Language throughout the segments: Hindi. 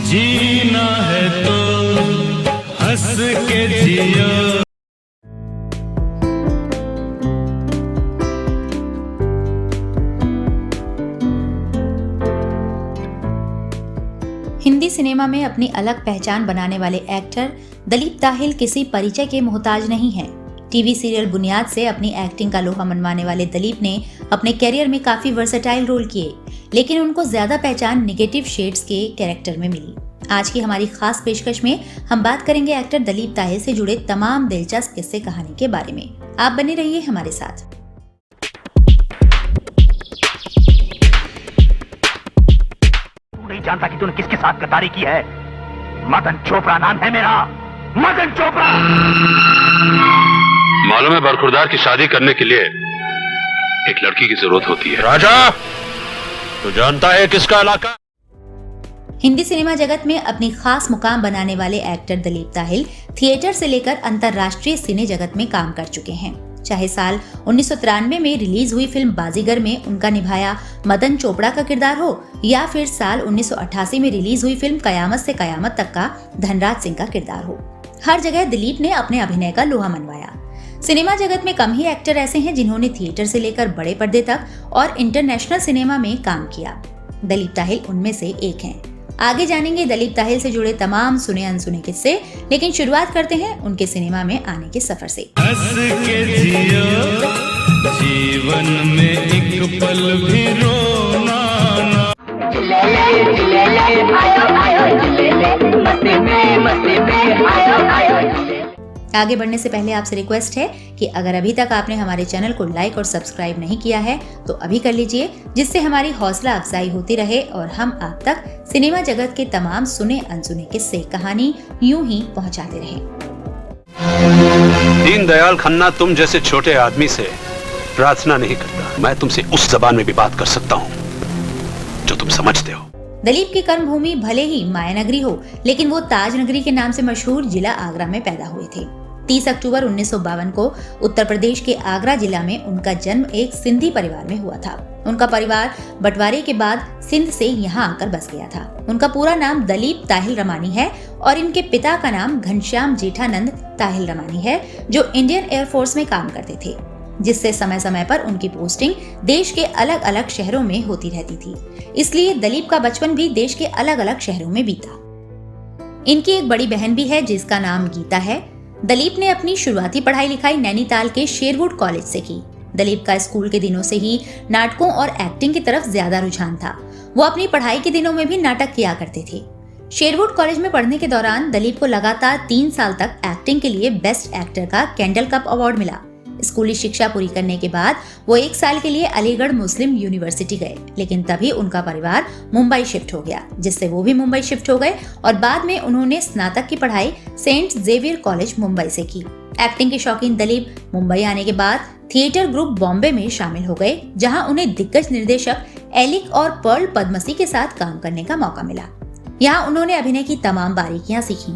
जीना है तो हंस के जियो। हिंदी सिनेमा में अपनी अलग पहचान बनाने वाले एक्टर दलीप ताहिल किसी परिचय के मोहताज नहीं हैं। टीवी सीरियल बुनियाद से अपनी एक्टिंग का लोहा मनवाने वाले दलीप ने अपने करियर में काफी वर्सेटाइल रोल किए, लेकिन उनको ज्यादा पहचान निगेटिव शेड्स के कैरेक्टर में मिली। आज की हमारी खास पेशकश में हम बात करेंगे एक्टर दलीप ताहिल से जुड़े तमाम दिलचस्प किस्से कहानी के बारे में। आप बने रहिए हमारे साथ। नहीं जानता कि तूने किसके साथ गद्दारी की है। मदन चोपड़ा नाम है मेरा, मदन चोपड़ा। मालूम है बरखुरदार की शादी करने के लिए एक लड़की की जरूरत होती है। राजा, तू जानता है किसका इलाका? हिंदी सिनेमा जगत में अपनी खास मुकाम बनाने वाले एक्टर दलीप ताहिल थिएटर से लेकर अंतर्राष्ट्रीय सिने जगत में काम कर चुके हैं। चाहे साल 1993 में रिलीज हुई फिल्म बाजीगर में उनका निभाया मदन चोपड़ा का किरदार हो, या फिर साल 1988 में रिलीज हुई फिल्म कयामत से कयामत तक का धनराज सिंह का किरदार हो, हर जगह दिलीप ने अपने अभिनय का लोहा मनवाया। सिनेमा जगत में कम ही एक्टर ऐसे हैं जिन्होंने थिएटर से लेकर बड़े पर्दे तक और इंटरनेशनल सिनेमा में काम किया। दलीप ताहिल उनमें से एक हैं। आगे जानेंगे दलीप ताहिल से जुड़े तमाम सुने अनसुने किस्से, लेकिन शुरुआत करते हैं उनके सिनेमा में आने के सफर से। हंस के जियो, जीवन में एक पल भी रोना ना। आगे बढ़ने से पहले आपसे रिक्वेस्ट है कि अगर अभी तक आपने हमारे चैनल को लाइक और सब्सक्राइब नहीं किया है तो अभी कर लीजिए, जिससे हमारी हौसला अफजाई होती रहे और हम आप तक सिनेमा जगत के तमाम सुने अनसुने किस्से कहानी यूं ही पहुंचाते रहें। दीनदयाल खन्ना तुम जैसे छोटे आदमी से प्रार्थना नहीं करता। मैं तुमसे उस जबान में भी बात कर सकता हूँ जो तुम समझते हो। दलीप की कर्मभूमि भले ही मायानगरी हो, लेकिन वो ताज नगरी के नाम से मशहूर जिला आगरा में पैदा हुए थे। 30 अक्टूबर 1952 को उत्तर प्रदेश के आगरा जिला में उनका जन्म एक सिंधी परिवार में हुआ था। उनका परिवार बंटवारे के बाद सिंध से यहाँ आकर बस गया था। उनका पूरा नाम दलीप ताहिल रमानी है और इनके पिता का नाम घनश्याम जेठानंद ताहिल रमानी है, जो इंडियन एयरफोर्स में काम करते थे, जिससे समय समय पर उनकी पोस्टिंग देश के अलग अलग शहरों में होती रहती थी। इसलिए दलीप का बचपन भी देश के अलग अलग शहरों में बीता। इनकी एक बड़ी बहन भी है जिसका नाम गीता है। दलीप ने अपनी शुरुआती पढ़ाई लिखाई नैनीताल के शेरवुड कॉलेज से की। दलीप का स्कूल के दिनों से ही नाटकों और एक्टिंग की तरफ ज्यादा रुझान था। वो अपनी पढ़ाई के दिनों में भी नाटक किया करते थे। शेरवुड कॉलेज में पढ़ने के दौरान दलीप को लगातार 3 साल तक एक्टिंग के लिए बेस्ट एक्टर का कैंडल कप अवार्ड मिला। स्कूली शिक्षा पूरी करने के बाद वो 1 साल के लिए अलीगढ़ मुस्लिम यूनिवर्सिटी गए, लेकिन तभी उनका परिवार मुंबई शिफ्ट हो गया, जिससे वो भी मुंबई शिफ्ट हो गए और बाद में उन्होंने स्नातक की पढ़ाई सेंट जेवियर कॉलेज मुंबई से की। एक्टिंग के शौकीन दलीप मुंबई आने के बाद थिएटर ग्रुप बॉम्बे में शामिल हो गए, जहां उन्हें दिग्गज निर्देशक एलिक और पर्ल पद्मसी के साथ काम करने का मौका मिला। यहाँ उन्होंने अभिनय की तमाम बारीकियां सीखी।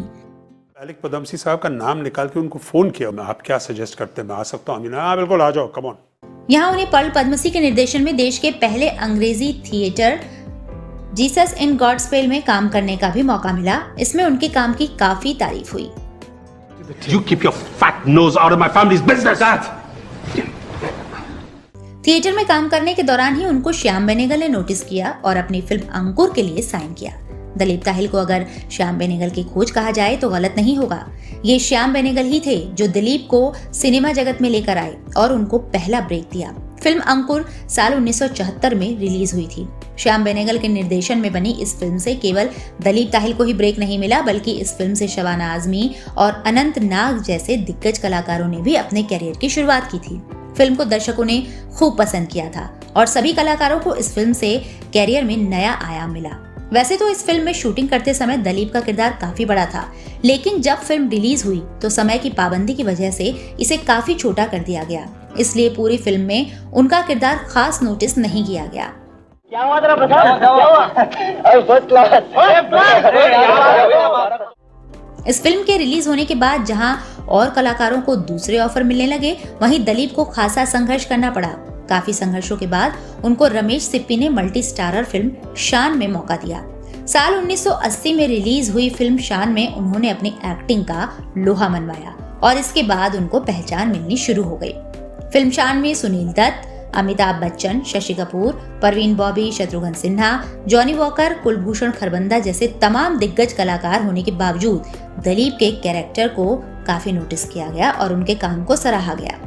एलिक पद्मसी साहब का नाम निकाल के उनको फोन किया, मैं आप क्या सजेस्ट करते हैं, मैं आ सकता हूँ? हाँ बिल्कुल आ जाओ, कम ऑन। यहाँ उन्हें पर्ल पद्मसी के निर्देशन में देश के पहले अंग्रेजी theatre Jesus in Godspell में काम करने का भी मौका मिला। इसमें उनके काम की काफी तारीफ हुई। You keep your fat nose out of my family's business, Dad. Theatre में काम करने के दौरान ही उनको श्याम बेनेगल ने नोटिस किया और अपनी फिल्म अंकुर के लिए साइन किया। दलीप ताहिल को अगर श्याम बेनेगल की खोज कहा जाए तो गलत नहीं होगा। ये श्याम बेनेगल ही थे जो दिलीप को सिनेमा जगत में लेकर आए और उनको पहला ब्रेक दिया। फिल्म अंकुर साल 1974 में रिलीज हुई थी। श्याम बेनेगल के निर्देशन में बनी इस फिल्म से केवल दलीप ताहिल को ही ब्रेक नहीं मिला, बल्कि इस फिल्म से शबाना आजमी और अनंत नाग जैसे दिग्गज कलाकारों ने भी अपने कैरियर की शुरुआत की थी। फिल्म को दर्शकों ने खूब पसंद किया था और सभी कलाकारों को इस फिल्म से कैरियर में नया आयाम मिला। वैसे तो इस फिल्म में शूटिंग करते समय दलीप का किरदार काफी बड़ा था, लेकिन जब फिल्म रिलीज हुई तो समय की पाबंदी की वजह से इसे काफी छोटा कर दिया गया। इसलिए पूरी फिल्म में उनका किरदार खास नोटिस नहीं किया गया। क्या हुआ तेरा फर्स्ट क्लास। इस फिल्म के रिलीज होने के बाद जहां और कलाकारों को दूसरे ऑफर मिलने लगे, वहीं दलीप को खासा संघर्ष करना पड़ा। काफी संघर्षों के बाद उनको रमेश सिप्पी ने मल्टी स्टारर फिल्म शान में मौका दिया। साल 1980 में रिलीज हुई फिल्म शान में उन्होंने अपनी एक्टिंग का लोहा मनवाया और इसके बाद उनको पहचान मिलनी शुरू हो गई। फिल्म शान में सुनील दत्त, अमिताभ बच्चन, शशि कपूर, परवीन बॉबी, शत्रुघ्न सिन्हा, जॉनी वॉकर, कुलभूषण खरबंदा जैसे तमाम दिग्गज कलाकार होने के बावजूद दलीप के कैरेक्टर को काफी नोटिस किया गया और उनके काम को सराहा गया।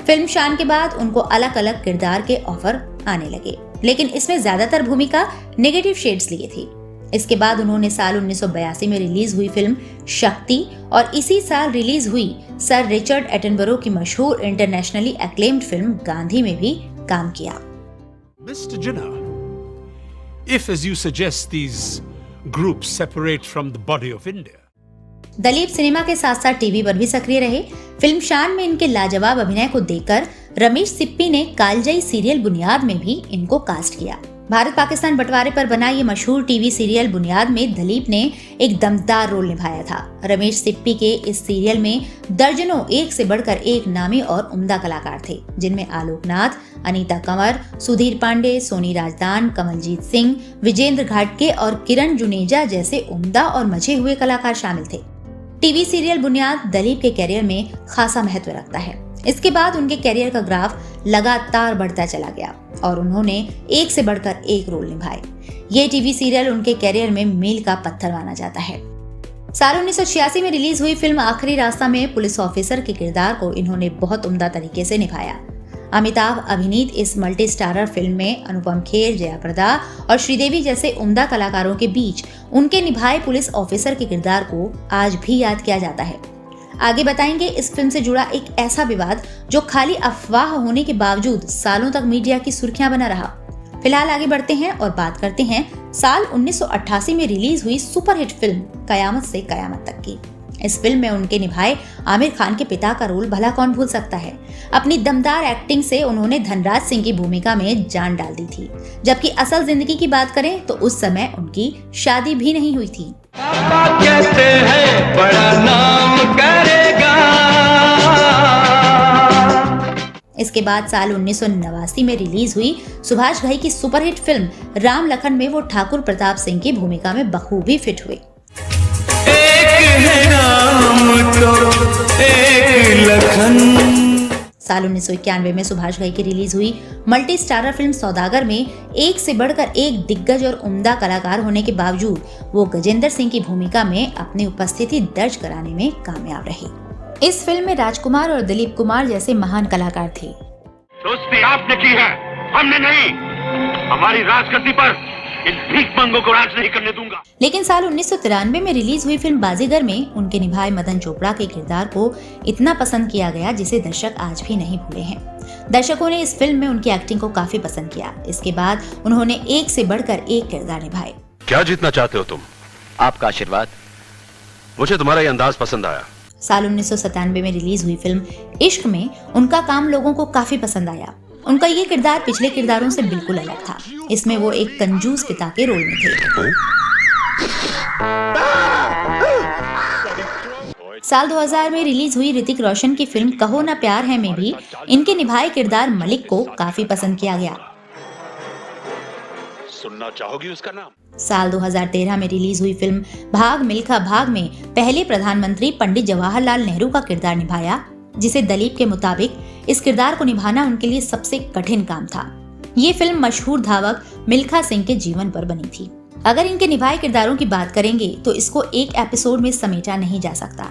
फिल्म शान के बाद उनको अलग अलग किरदार के ऑफर आने लगे, लेकिन इसमें ज्यादातर भूमिका नेगेटिव शेड्स लिए थी। इसके बाद उन्होंने साल 1982 में रिलीज हुई फिल्म शक्ति और इसी साल रिलीज हुई सर रिचर्ड एटनबरो की मशहूर इंटरनेशनली एक्लेम्ड फिल्म गांधी में भी काम किया। Mr. Jinnah, if as you suggest these groups separate from the body of India, Dalip cinema के साथ साथ टीवी पर भी सक्रिय रहे। फिल्म शान में इनके लाजवाब अभिनय को देखकर रमेश सिप्पी ने कालजयी सीरियल बुनियाद में भी इनको कास्ट किया। भारत पाकिस्तान बंटवारे पर बना ये मशहूर टीवी सीरियल बुनियाद में दलीप ने एक दमदार रोल निभाया था। रमेश सिप्पी के इस सीरियल में दर्जनों एक से बढ़कर एक नामी और उम्दा कलाकार थे, जिनमें आलोक नाथ, अनीता कंवर, सुधीर पांडे, सोनी राजदान, कमलजीत सिंह, विजेंद्र घाटगे और किरण जुनेजा जैसे उम्दा और मजे हुए कलाकार शामिल थे। टीवी सीरियल बुनियाद दलीप के कैरियर में खासा महत्व रखता है। इसके बाद उनके कैरियर का ग्राफ लगातार बढ़ता चला गया और उन्होंने एक से बढ़कर एक रोल निभाए। ये टीवी सीरियल उनके कैरियर में मील का पत्थर माना जाता है। साल 1986 में रिलीज हुई फिल्म आखिरी रास्ता में पुलिस ऑफिसर के किरदार को इन्होंने बहुत उम्दा तरीके से निभाया। अमिताभ अभिनीत इस मल्टी स्टारर फिल्म में अनुपम खेर, जया प्रदा और श्रीदेवी जैसे उम्दा कलाकारों के बीच उनके निभाए पुलिस ऑफिसर के किरदार को आज भी याद किया जाता है। आगे बताएंगे इस फिल्म से जुड़ा एक ऐसा विवाद जो खाली अफवाह होने के बावजूद सालों तक मीडिया की सुर्खियां बना रहा। फिलहाल आगे बढ़ते हैं और बात करते हैं साल 1988 में रिलीज हुई सुपरहिट फिल्म कयामत से कयामत तक की। इस फिल्म में उनके निभाए आमिर खान के पिता का रोल भला कौन भूल सकता है। अपनी दमदार एक्टिंग से उन्होंने धनराज सिंह की भूमिका में जान डाल दी थी, जबकि असल जिंदगी की बात करें तो उस समय उनकी शादी भी नहीं हुई थी। कहते हैं बड़ा नाम करेगा। इसके बाद साल 1989 में रिलीज हुई सुभाष घई की सुपरहिट फिल्म राम लखन में वो ठाकुर प्रताप सिंह की भूमिका में बखूबी फिट हुए। साल 1991 में सुभाष घई की रिलीज हुई मल्टी स्टारर फिल्म सौदागर में एक से बढ़कर एक दिग्गज और उम्दा कलाकार होने के बावजूद वो गजेंद्र सिंह की भूमिका में अपनी उपस्थिति दर्ज कराने में कामयाब रहे। इस फिल्म में राजकुमार और दिलीप कुमार जैसे महान कलाकार थे। दोस्ती आपने की है, हमने नहीं। हमारी राजगद्दी पर इन भीखमंगों को राज नहीं करने दूंगा। लेकिन साल 1993 में रिलीज हुई फिल्म बाजीगर में उनके निभाए मदन चोपड़ा के किरदार को इतना पसंद किया गया जिसे दर्शक आज भी नहीं भूले हैं। दर्शकों ने इस फिल्म में उनकी एक्टिंग को काफी पसंद किया। इसके बाद उन्होंने एक से बढ़कर एक किरदार निभाए। क्या जीतना चाहते हो तुम? आपका आशीर्वाद। मुझे तुम्हारा ये अंदाज पसंद आया। साल 1997 में रिलीज हुई फिल्म इश्क में उनका काम लोगों को काफी पसंद आया। उनका ये किरदार पिछले किरदारों से बिल्कुल अलग था। इसमें वो एक कंजूस पिता के रोल में थे। साल 2000 में रिलीज हुई ऋतिक रोशन की फिल्म कहो ना प्यार है में भी इनके निभाए किरदार मलिक को काफी पसंद किया गया। सुनना चाहोगी उसका नाम? साल 2013 में रिलीज हुई फिल्म भाग मिल्खा भाग में पहले प्रधानमंत्री पंडित जवाहरलाल नेहरू का किरदार निभाया, जिसे दलीप के मुताबिक इस किरदार को निभाना उनके लिए सबसे कठिन काम था। ये फिल्म मशहूर धावक मिल्खा सिंह के जीवन पर बनी थी। अगर इनके निभाए किरदारों की बात करेंगे तो इसको एक एपिसोड में समेटा नहीं जा सकता।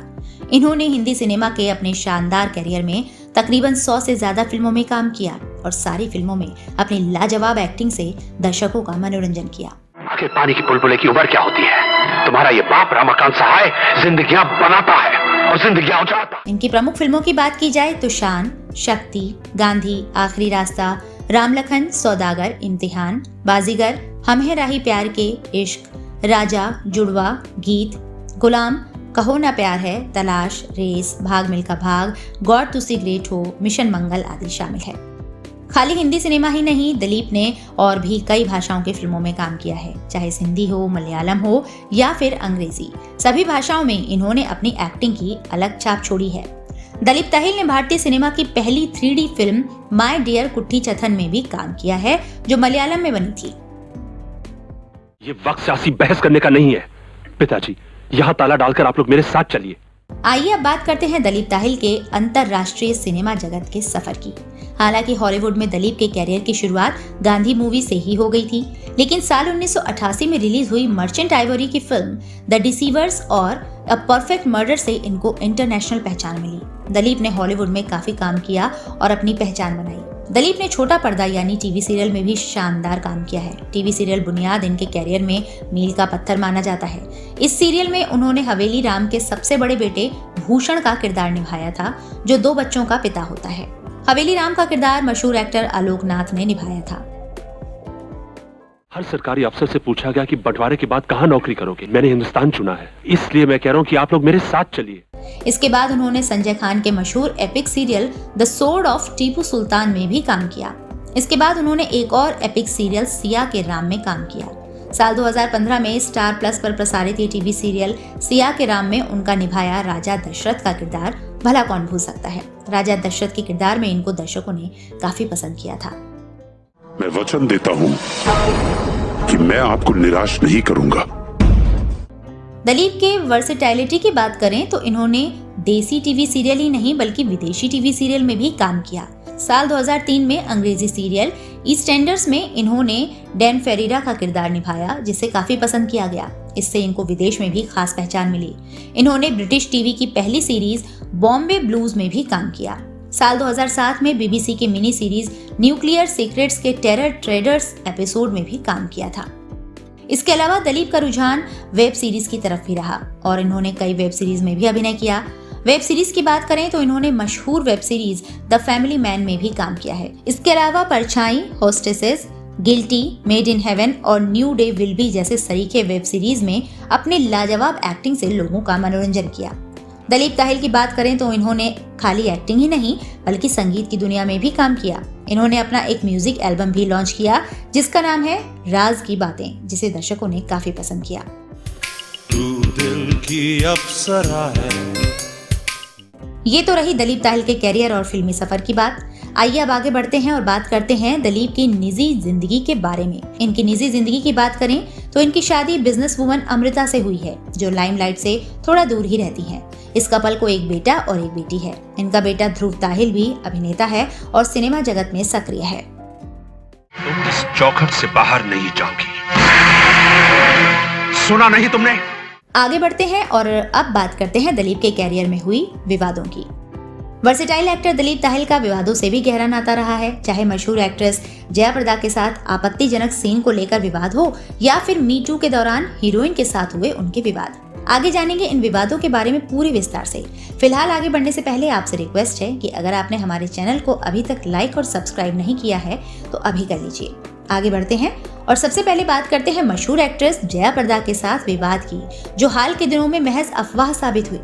इन्होंने हिंदी सिनेमा के अपने शानदार कैरियर में तकरीबन 100 से ज्यादा फिल्मों में काम किया और सारी फिल्मों में अपनी लाजवाब एक्टिंग से दर्शकों का मनोरंजन किया। आखिर पानी की बुलबुले की उम्र क्या होती है? तुम्हारा ये बाप रमाकांत सहाय जिंदगियां बनाता है और जिंदगियां उजाड़ता है। इनकी प्रमुख फिल्मों की बात की जाए तो शान, शक्ति, गांधी, आखिरी रास्ता, राम लखन, सौदागर, इम्तिहान, बाजीगर, हम हैं राही प्यार के, इश्क, राजा, जुड़वा, गीत, गुलाम, कहो ना प्यार है, तलाश, रेस, भाग मिल्खा भाग, गॉड तुसी ग्रेट हो, मिशन मंगल आदि शामिल है। खाली हिंदी सिनेमा ही नहीं, दलीप ने और भी कई भाषाओं की फिल्मों में काम किया है, चाहे सिंधी हो, मलयालम हो या फिर अंग्रेजी। सभी भाषाओं में इन्होंने अपनी एक्टिंग की अलग छाप छोड़ी है। दलीप ताहिल ने भारतीय सिनेमा की पहली 3D फिल्म माय डियर कुट्टी चथन में भी काम किया है, जो मलयालम में बनी थी। ये वक्त सियासी बहस करने का नहीं है। पिताजी, यहाँ ताला डालकर आप लोग मेरे साथ चलिए। आइए अब बात करते हैं दलीप ताहिल के अंतरराष्ट्रीय सिनेमा जगत के सफर की। हालांकि हॉलीवुड में दलीप के कैरियर की शुरुआत गांधी मूवी से ही हो गई थी, लेकिन साल 1988 में रिलीज हुई मर्चेंट आइवरी की फिल्म द डिसीवर्स और अ परफेक्ट मर्डर से इनको इंटरनेशनल पहचान मिली। दलीप ने हॉलीवुड में काफी काम किया और अपनी पहचान बनाई। दलीप ने छोटा पर्दा यानी टीवी सीरियल में भी शानदार काम किया है। टीवी सीरियल बुनियाद इनके कैरियर में मील का पत्थर माना जाता है। इस सीरियल में उन्होंने हवेली राम के सबसे बड़े बेटे भूषण का किरदार निभाया था, जो 2 बच्चों का पिता होता है। हवेली राम का किरदार मशहूर एक्टर आलोक नाथ ने निभाया था। हर सरकारी अफसर से पूछा गया कि बंटवारे के बाद कहाँ नौकरी करोगे। मैंने हिंदुस्तान चुना है, इसलिए मैं कह रहा हूँ कि आप लोग मेरे साथ चलिए। इसके बाद उन्होंने संजय खान के मशहूर epic serial the sword of Tipu Sultan में भी काम किया। इसके बाद उन्होंने एक और एपिक सीरियल सिया के राम में काम किया। साल 2015 में स्टार प्लस पर प्रसारित ये टीवी सीरियल सिया के राम में उनका निभाया राजा दशरथ का किरदार भला कौन भूल सकता है। राजा दशरथ के किरदार में इनको दर्शकों ने काफी पसंद किया था। मैं वचन देता हूँ कि मैं आपको निराश नहीं करूंगा। दलीप के वर्सेटैलिटी की बात करें तो इन्होंने देसी टीवी सीरियल ही नहीं बल्कि विदेशी टीवी सीरियल में भी काम किया। साल 2003 में अंग्रेजी सीरियल ईस्टएंडर्स में इन्होंने डैन फेरेरा का किरदार निभाया, जिसे काफी पसंद किया गया। इससे इनको विदेश में भी खास पहचान मिली। इन्होंने ब्रिटिश टीवी की पहली सीरीज बॉम्बे ब्लूज में भी काम किया। साल 2007 में बीबीसी की मिनी सीरीज न्यूक्लियर सीक्रेट्स के टेरर ट्रेडर्स एपिसोड में भी काम किया था। इसके अलावा दलीप का रुझान वेब सीरीज की तरफ भी रहा और इन्होंने कई वेब सीरीज में भी अभिनय किया। वेब सीरीज की बात करें तो इन्होंने मशहूर web series the family man में भी काम किया है। इसके अलावा परछाई, hostesses, guilty, made in heaven और न्यू डे विल बी जैसे सरीखे वेब सीरीज में अपने लाजवाब एक्टिंग से लोगों का मनोरंजन किया। दलीप ताहिल की बात करें तो इन्होंने खाली एक्टिंग ही नहीं बल्कि संगीत की दुनिया में भी काम किया। इन्होंने अपना एक म्यूजिक एल्बम भी लॉन्च किया जिसका नाम है राज की बातें, जिसे दर्शकों ने काफी पसंद किया। तू दिल की अप्सरा है। ये तो रही दलीप ताहिल के कैरियर और फिल्मी सफर की बात। आइए अब आगे बढ़ते हैं और बात करते हैं दलीप की निजी जिंदगी के बारे में। इनकी निजी जिंदगी की बात करें तो इनकी शादी बिजनेस वुमन अमृता से हुई है, जो लाइमलाइट से थोड़ा दूर ही रहती हैं। इस कपल को एक बेटा और एक बेटी है। इनका बेटा ध्रुव ताहिल भी अभिनेता है और सिनेमा जगत में सक्रिय है। तुम इस चौखट से बाहर नहीं जाओगी, सुना नहीं तुमने? आगे बढ़ते हैं और अब बात करते हैं दलीप के कैरियर में हुई विवादों की। वर्सेटाइल एक्टर दलीप ताहिल का विवादों से भी गहरा नाता रहा है। चाहे मशहूर एक्ट्रेस जया प्रदा के साथ आपत्तिजनक सीन को लेकर विवाद हो या फिर मी टू के दौरान हीरोइन के साथ हुए उनके विवाद। आगे जानेंगे इन विवादों के बारे में पूरी विस्तार से। फिलहाल आगे बढ़ने से पहले आपसे रिक्वेस्ट है कि अगर आपने हमारे चैनल को अभी तक लाइक और सब्सक्राइब नहीं किया है तो अभी कर लीजिए। आगे बढ़ते हैं और सबसे पहले बात करते हैं मशहूर एक्ट्रेस जया प्रदा के साथ विवाद की, जो हाल के दिनों में महज अफवाह साबित हुई।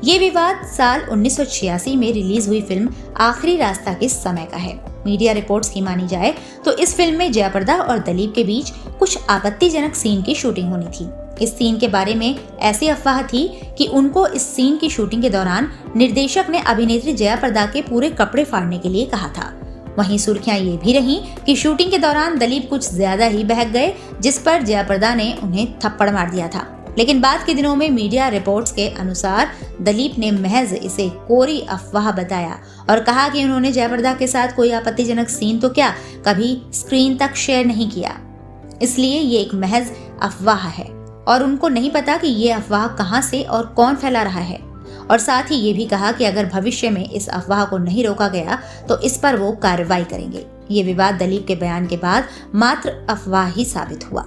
ये विवाद साल 1986 में रिलीज हुई फिल्म आखिरी रास्ता के समय का है। मीडिया रिपोर्ट्स की मानी जाए तो इस फिल्म में जया प्रदा और दलीप के बीच कुछ आपत्तिजनक सीन की शूटिंग होनी थी। इस सीन के बारे में ऐसी अफवाह थी कि उनको इस सीन की शूटिंग के दौरान निर्देशक ने अभिनेत्री जया प्रदा के पूरे कपड़े फाड़ने के लिए कहा था। वहीं सुर्खियां ये भी रहीं कि शूटिंग के दौरान दलीप कुछ ज्यादा ही बहक गए, जिस पर जया प्रदा ने उन्हें थप्पड़ मार दिया था। लेकिन बाद के दिनों में मीडिया रिपोर्ट्स के अनुसार दलीप ने महज इसे कोरी अफवाह बताया और कहा कि उन्होंने जया प्रदा के साथ कोई आपत्तिजनक सीन तो क्या कभी स्क्रीन तक शेयर नहीं किया, इसलिए ये एक महज अफवाह है और उनको नहीं पता कि ये अफवाह कहां से और कौन फैला रहा है। और साथ ही ये भी कहा कि अगर भविष्य में इस अफवाह को नहीं रोका गया तो इस पर वो कार्रवाई करेंगे। ये विवाद दलीप के बयान के बाद मात्र अफवाह ही साबित हुआ।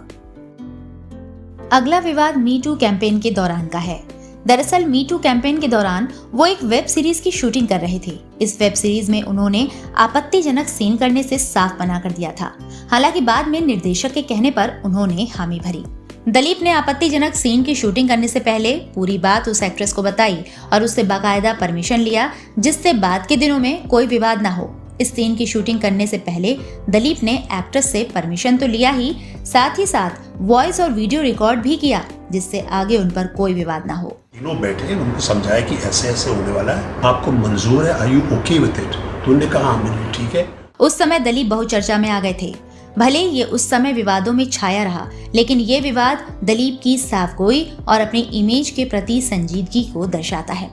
अगला विवाद मी टू कैंपेन के दौरान का है। दरअसल मी टू कैंपेन के दौरान वो एक वेब सीरीज की शूटिंग कर रहे थे। इस वेब सीरीज में उन्होंने आपत्तिजनक सीन करने से साफ मना कर दिया था। हालांकि बाद में निर्देशक के कहने पर उन्होंने हामी भरी। दलीप ने आपत्तिजनक सीन की शूटिंग करने से पहले पूरी बात उस एक्ट्रेस को बताई और उससे बाकायदा परमिशन लिया, जिससे बाद के दिनों में कोई विवाद ना हो। इस सीन की शूटिंग करने से पहले दलीप ने एक्ट्रेस से परमिशन तो लिया ही साथ वॉइस और वीडियो रिकॉर्ड भी किया, जिससे आगे उन पर कोई विवाद ना हो। तीनों बैठे, उनको समझाया कि ऐसे ऐसे होने वाला है, आपको मंजूर है, are you okay with it? तो उन्होंने कहा हाँ, ठीक है। उस समय दलीप बहुत चर्चा में आ गए थे। भले ये उस समय विवादों में छाया रहा, लेकिन ये विवाद दिलीप की साफगोई और अपनी इमेज के प्रति संजीदगी को दर्शाता है।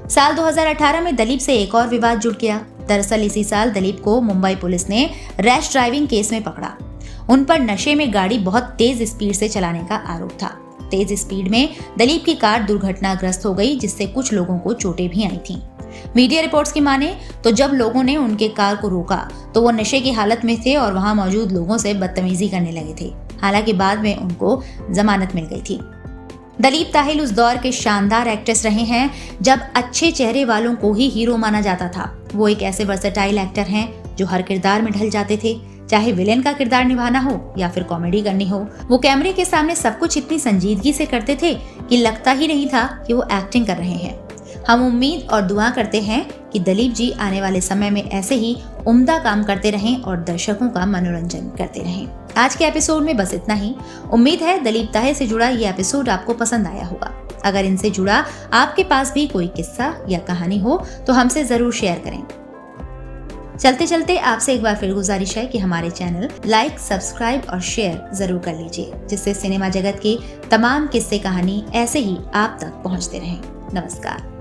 साल 2018 में दिलीप से एक और विवाद जुड़ गया। दरअसल इसी साल दिलीप को मुंबई पुलिस ने रैश ड्राइविंग केस में पकड़ा। उन पर नशे में गाड़ी बहुत तेज स्पीड से चलाने का आरोप था। तेज स्पीड में दिलीप की कार दुर्घटनाग्रस्त हो गई, जिससे कुछ लोगों को चोटें भी आई थीं। मीडिया रिपोर्ट्स की माने तो जब लोगों ने उनके कार को रोका तो वो नशे की हालत में थे और वहां मौजूद लोगों से बदतमीजी करने लगे थे। हालांकि बाद में उनको जमानत मिल गई थी। दिलीप ताहिल उस दौर के शानदार एक्ट्रेस रहे हैं जब अच्छे चेहरे वालों को ही हीरो माना जाता था। वो एक ऐसे वर्सेटाइल एक्टर हैं जो हर किरदार में ढल जाते थे, चाहे विलेन का किरदार निभाना हो या फिर कॉमेडी करनी हो। वो कैमरे के सामने सब कुछ इतनी संजीदगी से करते थे कि लगता ही नहीं था कि वो एक्टिंग कर रहे हैं। हम उम्मीद और दुआ करते हैं कि दिलीप जी आने वाले समय में ऐसे ही उम्दा काम करते रहें और दर्शकों का मनोरंजन करते रहें। आज के एपिसोड में बस इतना ही। उम्मीद है दिलीप ताहिल से जुड़ा ये एपिसोड आपको पसंद आया होगा। अगर इनसे जुड़ा आपके पास भी कोई किस्सा या कहानी हो तो हमसे जरूर शेयर करें। चलते चलते आपसे एक बार फिर गुजारिश है कि हमारे चैनल लाइक, सब्सक्राइब और शेयर जरूर कर लीजिए, जिससे सिनेमा जगत की तमाम किस्से कहानी ऐसे ही आप तक पहुंचते रहें। नमस्कार।